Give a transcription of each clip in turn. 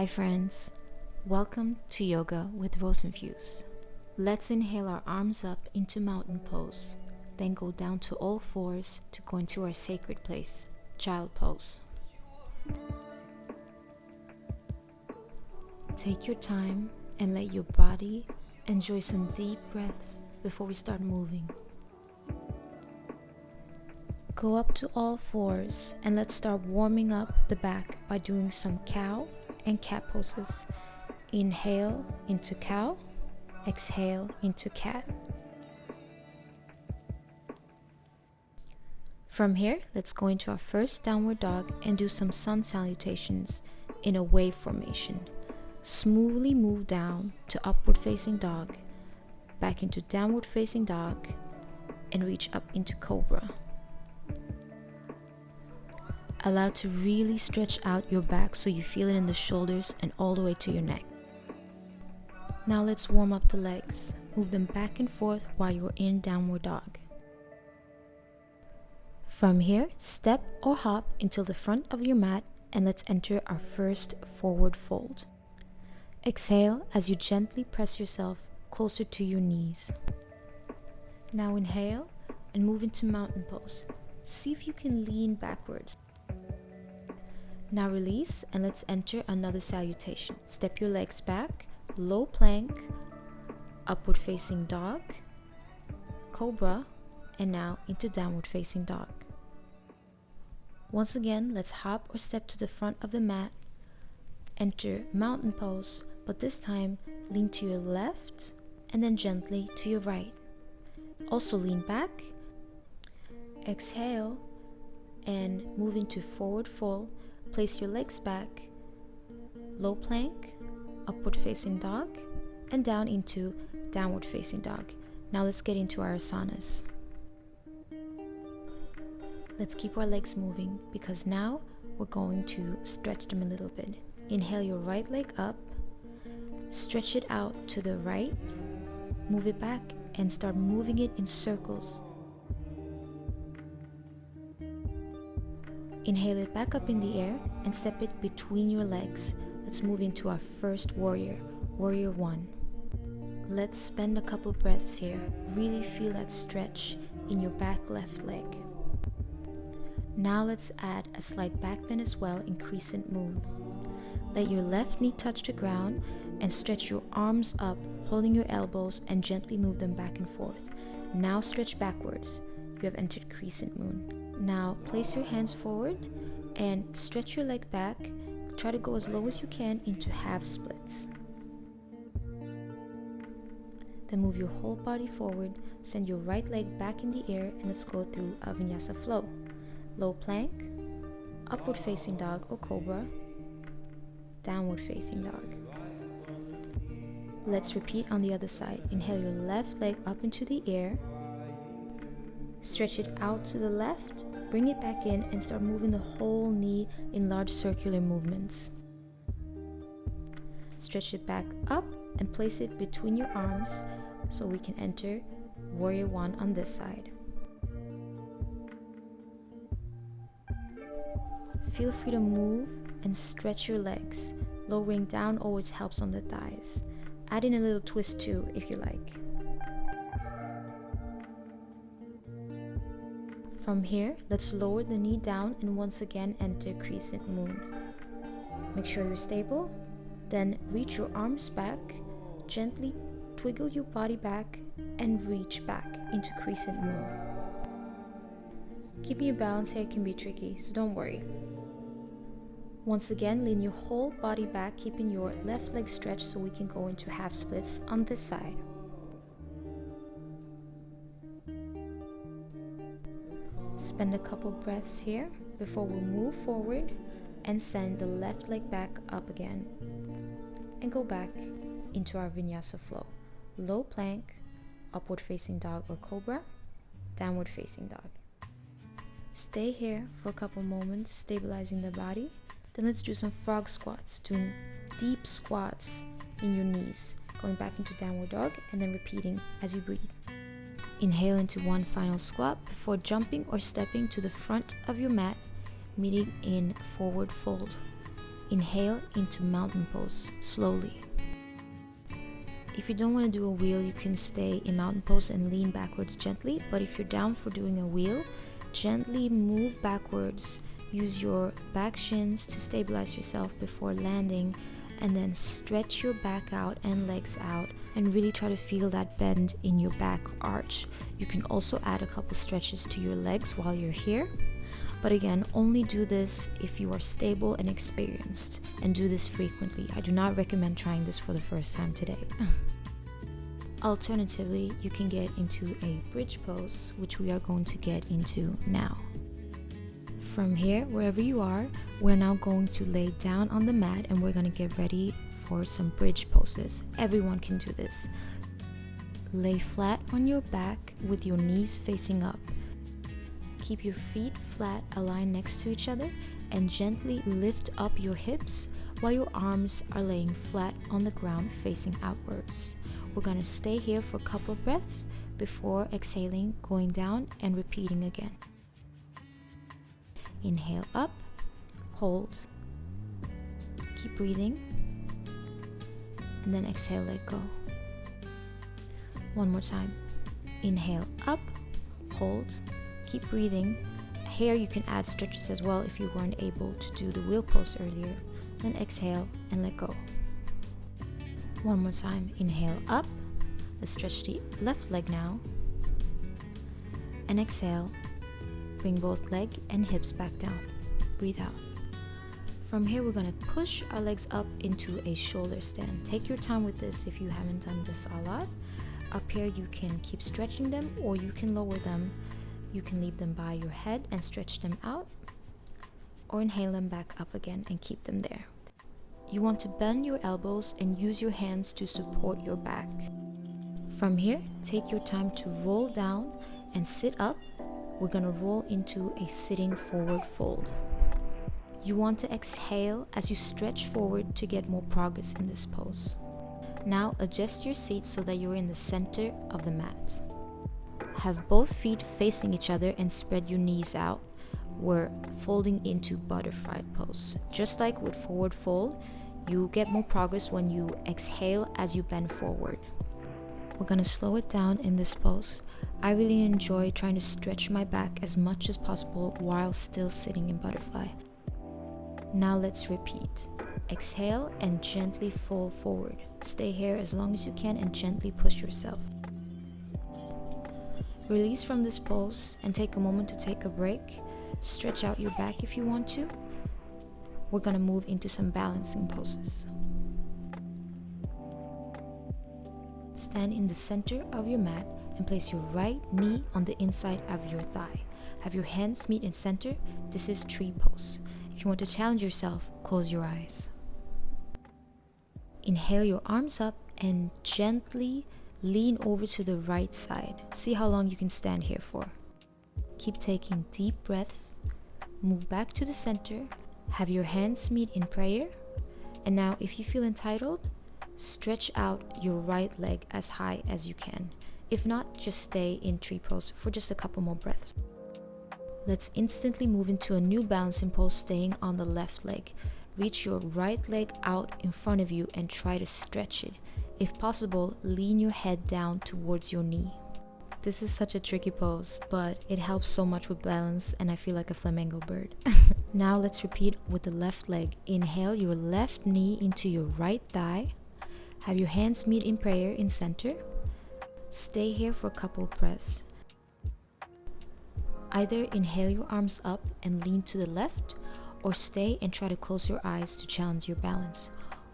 Hi friends, welcome to Yoga with Rose Infused. Let's inhale our arms up into mountain pose, then go down to all fours to go into our sacred place, child pose. Take your time and let your body enjoy some deep breaths before we start moving. Go up to all fours and let's start warming up the back by doing some cow and cat poses. Inhale into cow, exhale into cat. From here, let's go into our first downward dog and do some sun salutations in a wave formation. Smoothly move down to upward facing dog, back into downward facing dog, and reach up into cobra. Allow to really stretch out your back so you feel it in the shoulders and all the way to your neck. Now let's warm up the legs. Move them back and forth while you're in downward dog. From here, step or hop until the front of your mat and let's enter our first forward fold. Exhale as you gently press yourself closer to your knees. Now inhale and move into mountain pose. See if you can lean backwards. Now release and let's enter another salutation. Step your legs back, low plank, upward facing dog, cobra, and now into downward facing dog. Once again, let's hop or step to the front of the mat, enter mountain pose, but this time lean to your left and then gently to your right. Also lean back, exhale, and move into forward fold. Place your legs back, low plank, upward facing dog, and down into downward facing dog. Now let's get into our asanas. Let's keep our legs moving because now we're going to stretch them a little bit. Inhale your right leg up, stretch it out to the right, move it back, and start moving it in circles. Inhale it back up in the air and step it between your legs. Let's move into our first warrior, warrior one. Let's spend a couple breaths here. Really feel that stretch in your back left leg. Now let's add a slight back bend as well in crescent moon. Let your left knee touch the ground and stretch your arms up, holding your elbows and gently move them back and forth. Now stretch backwards. You have entered crescent moon. Now place your hands forward and stretch your leg back. Try to go as low as you can into half splits. Then move your whole body forward. Send your right leg back in the air and let's go through a vinyasa flow. Low plank, upward facing dog or cobra, downward facing dog. Let's repeat on the other side. Inhale your left leg up into the air. Stretch it out to the left, bring it back in and start moving the whole knee in large circular movements. Stretch it back up and place it between your arms so we can enter warrior one on this side. Feel free to move and stretch your legs. Lowering down always helps on the thighs. Add in a little twist too if you like. From here, let's lower the knee down and once again enter crescent moon. Make sure you're stable. Then reach your arms back, gently twiggle your body back and reach back into crescent moon. Keeping your balance here can be tricky, so don't worry. Once again, lean your whole body back, keeping your left leg stretched so we can go into half splits on this side. Spend a couple breaths here before we move forward and send the left leg back up again and go back into our vinyasa flow. Low plank, upward facing dog or cobra, downward facing dog. Stay here for a couple moments, stabilizing the body. Then let's do some frog squats, doing deep squats in your knees, going back into downward dog and then repeating as you breathe. Inhale into one final squat before jumping or stepping to the front of your mat, meeting in forward fold. Inhale into mountain pose slowly. If you don't want to do a wheel, you can stay in mountain pose and lean backwards gently. But if you're down for doing a wheel, gently move backwards. Use your back shins to stabilize yourself before landing, and then stretch your back out and legs out and really try to feel that bend in your back arch. You can also add a couple stretches to your legs while you're here. But again, only do this if you are stable and experienced, and do this frequently. I do not recommend trying this for the first time today. Alternatively, you can get into a bridge pose, which we are going to get into now. From here, wherever you are, we're now going to lay down on the mat and we're going to get ready for some bridge poses. Everyone can do this. Lay flat on your back with your knees facing up. Keep your feet flat, aligned next to each other, and gently lift up your hips while your arms are laying flat on the ground facing outwards. We're going to stay here for a couple of breaths before exhaling, going down and repeating again. Inhale up, hold, keep breathing, and then exhale, let go. One more time. Inhale up, hold, keep breathing. Here you can add stretches as well if you weren't able to do the wheel pose earlier. Then exhale and let go. One more time. Inhale up. Let's stretch the left leg now. And exhale. Bring both leg and hips back down. Breathe out. From here, we're going to push our legs up into a shoulder stand. Take your time with this if you haven't done this a lot. Up here, you can keep stretching them or you can lower them. You can leave them by your head and stretch them out, or inhale them back up again and keep them there. You want to bend your elbows and use your hands to support your back. From here, take your time to roll down and sit up. We're going to roll into a sitting forward fold. You want to exhale as you stretch forward to get more progress in this pose. Now adjust your seat so that you're in the center of the mat. Have both feet facing each other and spread your knees out. We're folding into butterfly pose. Just like with forward fold, you get more progress when you exhale as you bend forward. We're going to slow it down in this pose. I really enjoy trying to stretch my back as much as possible while still sitting in butterfly. Now let's repeat. Exhale and gently fold forward. Stay here as long as you can and gently push yourself. Release from this pose and take a moment to take a break. Stretch out your back if you want to. We're going to move into some balancing poses. Stand in the center of your mat and place your right knee on the inside of your thigh. Have your hands meet in center. This is tree pose. If you want to challenge yourself, close your eyes. Inhale your arms up and gently lean over to the right side. See how long you can stand here for. Keep taking deep breaths. Move back to the center. Have your hands meet in prayer. And now, if you feel entitled, stretch out your right leg as high as you can. If not, just stay in tree pose for just a couple more breaths. Let's instantly move into a new balancing pose, staying on the left leg. Reach your right leg out in front of you and try to stretch it. If possible, lean your head down towards your knee. This is such a tricky pose, but it helps so much with balance and I feel like a flamingo bird. Now let's repeat with the left leg. Inhale your left knee into your right thigh. Have your hands meet in prayer in center. Stay here for a couple breaths. Either inhale your arms up and lean to the left, or stay and try to close your eyes to challenge your balance.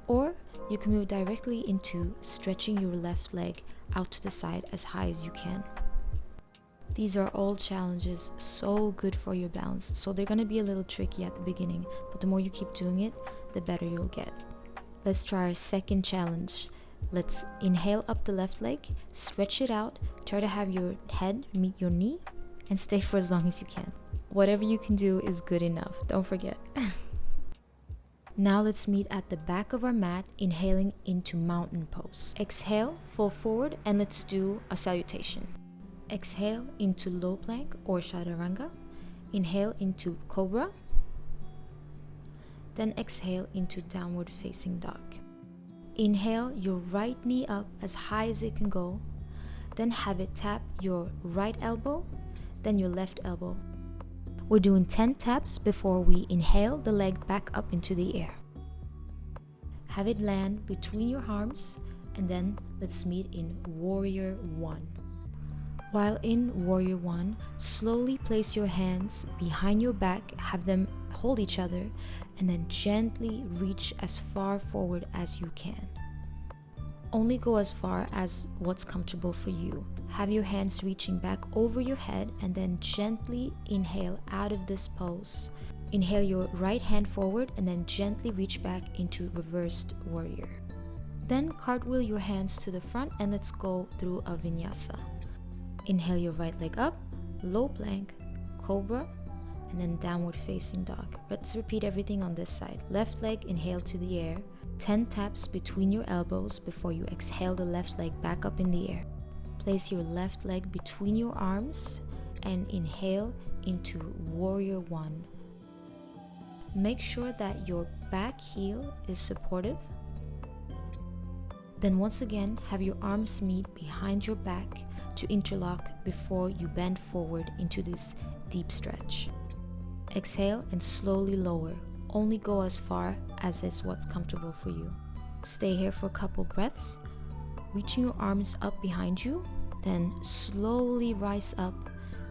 Or you can move directly into stretching your left leg out to the side as high as you can. These are all challenges so good for your balance, so they're going to be a little tricky at the beginning, but the more you keep doing it, the better you'll get. Let's try our second challenge. Let's inhale up the left leg, stretch it out, try to have your head meet your knee, and stay for as long as you can. Whatever you can do is good enough, don't forget. Now let's meet at the back of our mat, inhaling into mountain pose. Exhale, fold forward, and let's do a salutation. Exhale into low plank or chaturanga. Inhale into cobra. Then exhale into downward facing dog. Inhale your right knee up as high as it can go. Then have it tap your right elbow, then your left elbow. We're doing 10 taps before we inhale the leg back up into the air. Have it land between your arms, and then let's meet in Warrior 1. While in Warrior 1, slowly place your hands behind your back, have them hold each other, and then gently reach as far forward as you can. Only go as far as what's comfortable for you. Have your hands reaching back over your head, and then gently inhale out of this pose. Inhale your right hand forward and then gently reach back into reversed warrior. Then cartwheel your hands to the front and let's go through a vinyasa. Inhale your right leg up, low plank, cobra, and then downward facing dog. Let's repeat everything on this side. Left leg, inhale to the air. 10 taps between your elbows before you exhale the left leg back up in the air. Place your left leg between your arms and inhale into Warrior 1. Make sure that your back heel is supportive. Then once again, have your arms meet behind your back to interlock before you bend forward into this deep stretch. Exhale and slowly lower. Only go as far as is what's comfortable for you. Stay here for a couple breaths, reaching your arms up behind you, then slowly rise up,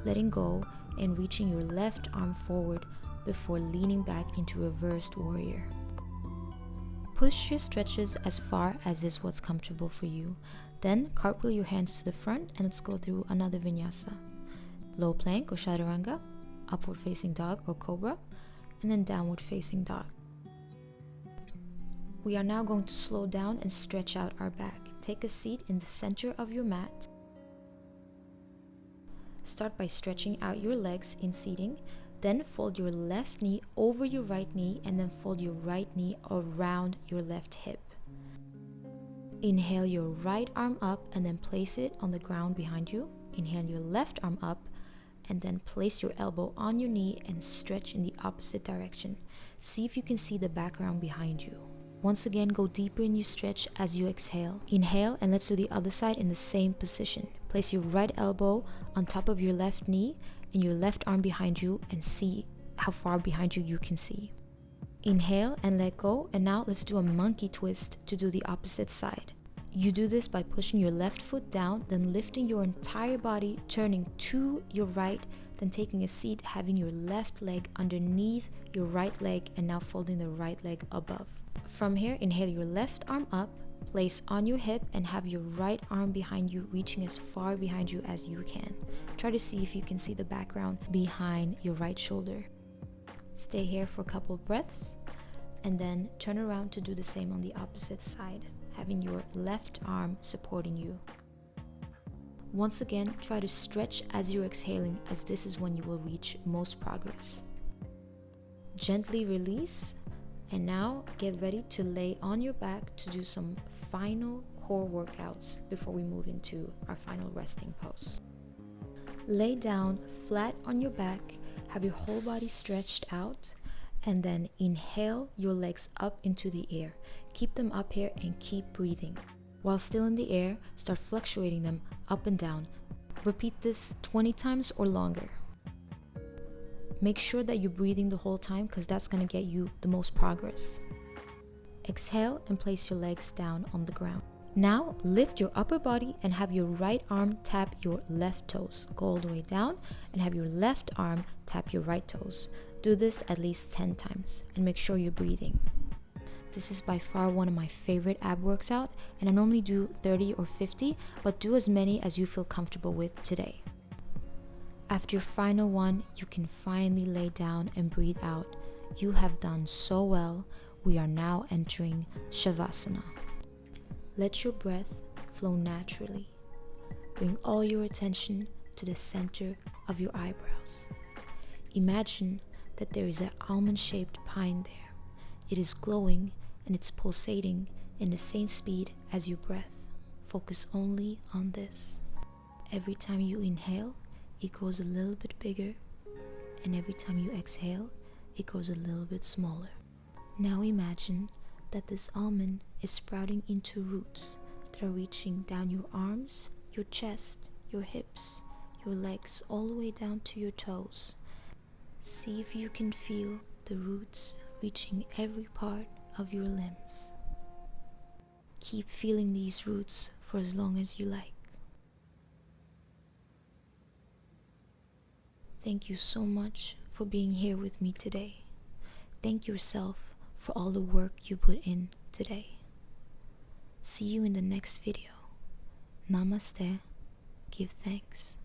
letting go and reaching your left arm forward before leaning back into reversed warrior. Push your stretches as far as is what's comfortable for you. Then cartwheel your hands to the front and let's go through another vinyasa. Low plank or chaturanga, upward facing dog or cobra, and then downward facing dog. We are now going to slow down and stretch out our back. Take a seat in the center of your mat. Start by stretching out your legs in seating. Then fold your left knee over your right knee and then fold your right knee around your left hip. Inhale your right arm up and then place it on the ground behind you. Inhale your left arm up and then place your elbow on your knee and stretch in the opposite direction. See if you can see the background behind you. Once again, go deeper in your stretch as you exhale. Inhale and let's do the other side in the same position. Place your right elbow on top of your left knee and your left arm behind you and see how far behind you can see. Inhale and let go, and now let's do a monkey twist to do the opposite side. You do this by pushing your left foot down, then lifting your entire body, turning to your right, then taking a seat, having your left leg underneath your right leg and now folding the right leg above. From here, inhale your left arm up, place on your hip and have your right arm behind you, reaching as far behind you as you can. Try to see if you can see the background behind your right shoulder. Stay here for a couple breaths and then turn around to do the same on the opposite side, having your left arm supporting you. Once again, try to stretch as you're exhaling, as this is when you will reach most progress. Gently release, and now get ready to lay on your back to do some final core workouts before we move into our final resting pose. Lay down flat on your back, have your whole body stretched out, and then inhale your legs up into the air. Keep them up here and keep breathing. While still in the air, start fluctuating them up and down. Repeat this 20 times or longer. Make sure that you're breathing the whole time because that's going to get you the most progress. Exhale and place your legs down on the ground. Now lift your upper body and have your right arm tap your left toes. Go all the way down and have your left arm tap your right toes. Do this at least 10 times and make sure you're breathing. This is by far one of my favorite ab workouts, and I normally do 30 or 50, but do as many as you feel comfortable with today. After your final one, you can finally lay down and breathe out. You have done so well. We are now entering Shavasana. Let your breath flow naturally. Bring all your attention to the center of your eyebrows. Imagine that there is an almond-shaped pine there. It is glowing and it's pulsating in the same speed as your breath. Focus only on this. Every time you inhale, it grows a little bit bigger, and every time you exhale, it grows a little bit smaller. Now imagine that this almond is sprouting into roots that are reaching down your arms, your chest, your hips, your legs, all the way down to your toes. See if you can feel the roots reaching every part of your limbs. Keep feeling these roots for as long as you like. Thank you so much for being here with me today. Thank yourself for all the work you put in today. See you in the next video. Namaste. Give thanks.